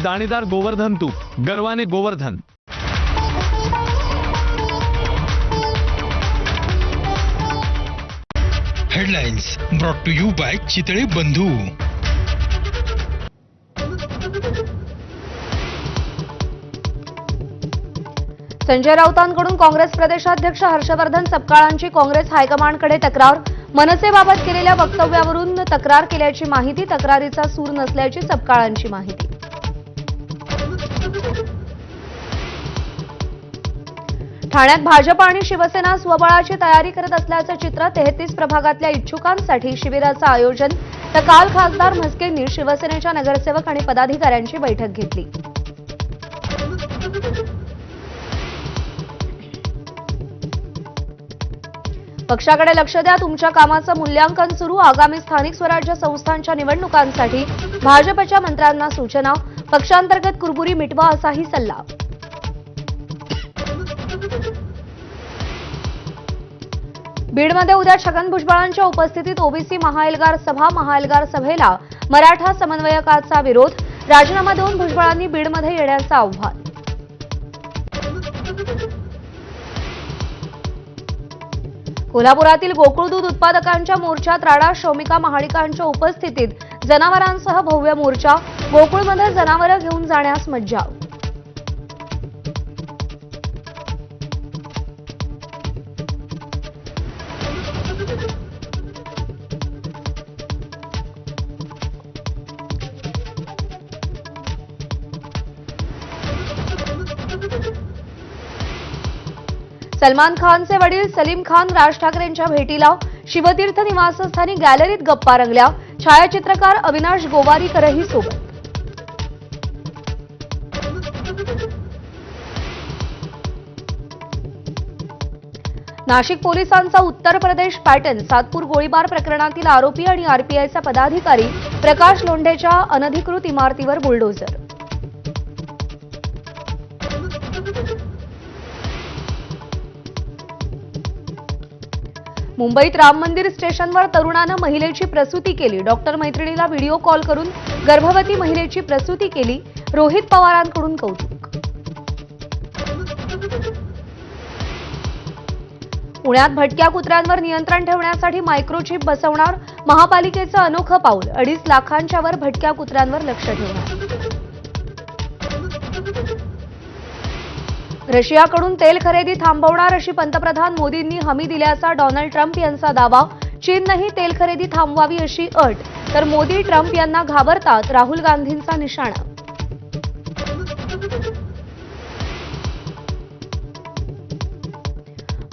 दाणेदार गोवर्धन तूप, गर्वाने Govardhan. Headlines brought to you by Chitale Bandhu. Sanjay राऊतांकडून Congress प्रदेशाध्यक्ष हर्षवर्धन सपकाळांची काँग्रेस हायकमांडकडे तक्रार। मनसेबाबत केलेल्या वक्तव्यावरून तक्रार केल्याची माहिती, तक्रारीचा सूर नसल्याची सपकाळांची माहिती। ठाण्यात भाजप आणि शिवसेना स्वबळाची तयारी करत असल्याचं चित्र। 33 प्रभागातल्या इच्छुकांसाठी शिबिराचं आयोजन। तर काल खासदार म्हस्केंनी शिवसेनेच्या नगरसेवक आणि पदाधिकाऱ्यांची बैठक घेतली। पक्षाकडे लक्ष द्या, तुमच्या कामाचं मूल्यांकन सुरू। आगामी स्थानिक स्वराज्य संस्थांच्या निवडणुकांसाठी भाजपच्या मंत्र्यांना सूचना। पक्षांतर्गत कुरबुरी मिटवा असाही सल्ला। बीडमध्ये उद्या छगन भुजबळांच्या उपस्थितीत ओबीसी महाएल्गार सभा। महाएल्गार सभेला मराठा समन्वयकाचा विरोध। राजीनामा देऊन भुजबळांनी बीडमध्ये येण्याचं आव्हान। कोल्हापुरातील गोकुळ दूध उत्पादकांच्या मोर्चात राडा। शौमिका महाडिकांच्या उपस्थितीत जनावरांसह भव्य मोर्चा। गोकुळमध्ये जनावरं घेऊन जाण्यास मज्जाव। सलमान खानचे वडील सलीम खान राज ठाकरेंच्या भेटीला। शिवतीर्थ निवासस्थानी गॅलरीत गप्पा रंगल्या। छायाचित्रकार अविनाश गोवारीकरही सोबत। नाशिक पोलिसांचा उत्तर प्रदेश पॅटर्न। सातपूर गोळीबार प्रकरणातील आरोपी आणि आरपीआयचा पदाधिकारी प्रकाश लोंढेच्या अनधिकृत इमारतीवर बुलडोझर। मुंबईत राम मंदिर स्टेशनवर तरुणानं महिलेची प्रसूती केली। डॉक्टर मैत्रिणीला व्हिडिओ कॉल करून गर्भवती महिलेची प्रसूती केली। रोहित पवारांकडून कौतुक। पुण्यात भटक्या कुत्र्यांवर नियंत्रण ठेवण्यासाठी मायक्रोचिप बसवणार। महापालिकेचं अनोखं पाऊल। 2.5 लाखांच्या वर भटक्या कुत्र्यांवर लक्ष ठेवणार। रशियाकडून तेल खरेदी थांबवणार अशी पंतप्रधान मोदींनी हमी दिल्याचा डोनाल्ड ट्रम्प यांचा दावा। चीननंही तेल खरेदी थांबवावी अशी अट। तर मोदी ट्रम्प यांना घाबरतात, राहुल गांधींचा निशाणा।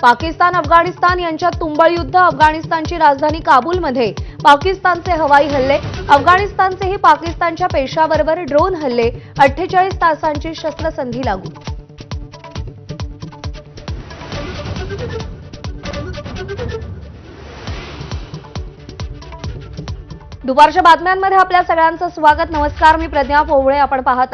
पाकिस्तान अफगाणिस्तान यांच्यात तुंबळ युद्ध। अफगाणिस्तानची राजधानी काबूलमध्ये पाकिस्तानचे हवाई हल्ले। अफगाणिस्तानचेही पाकिस्तानच्या पेशावरवर ड्रोन हल्ले। 48 तासांची शस्त्रसंधी लागू। दुपारच्या बातम्यांमध्ये आपल्या सगळ्यांचं स्वागत। नमस्कार, मी प्रज्ञा पोवळे। आपण पाहत आहात